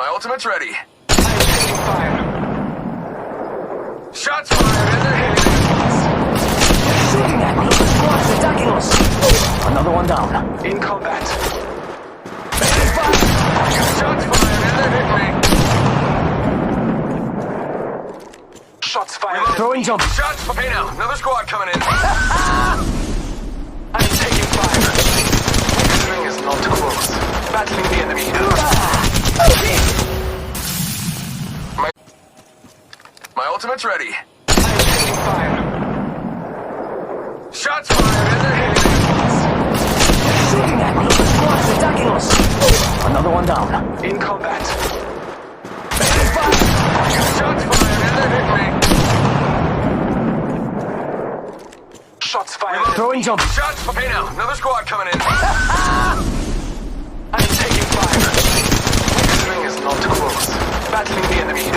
My ultimate's ready. I'm taking fire. Shots fired and they're hitting us. Shooting at me! Squad's attacking us! Another one down. In combat. Shots fired and they're hitting me. Shots fired. Throwing jump. Shots for... Hey now, another squad coming in. I'm taking fire. This ring is not close. Battling the enemy. My ultimate's ready. I'm taking fire. Shots fired and they're hitting me. Shooting at me! Squad's attacking us! Another one down. In combat. Shots fired and they're hitting me. Shots fired. Throwing jump. Shots for... Hey now, another squad coming in. I'm taking fire. This ring is not close. Battling the enemy.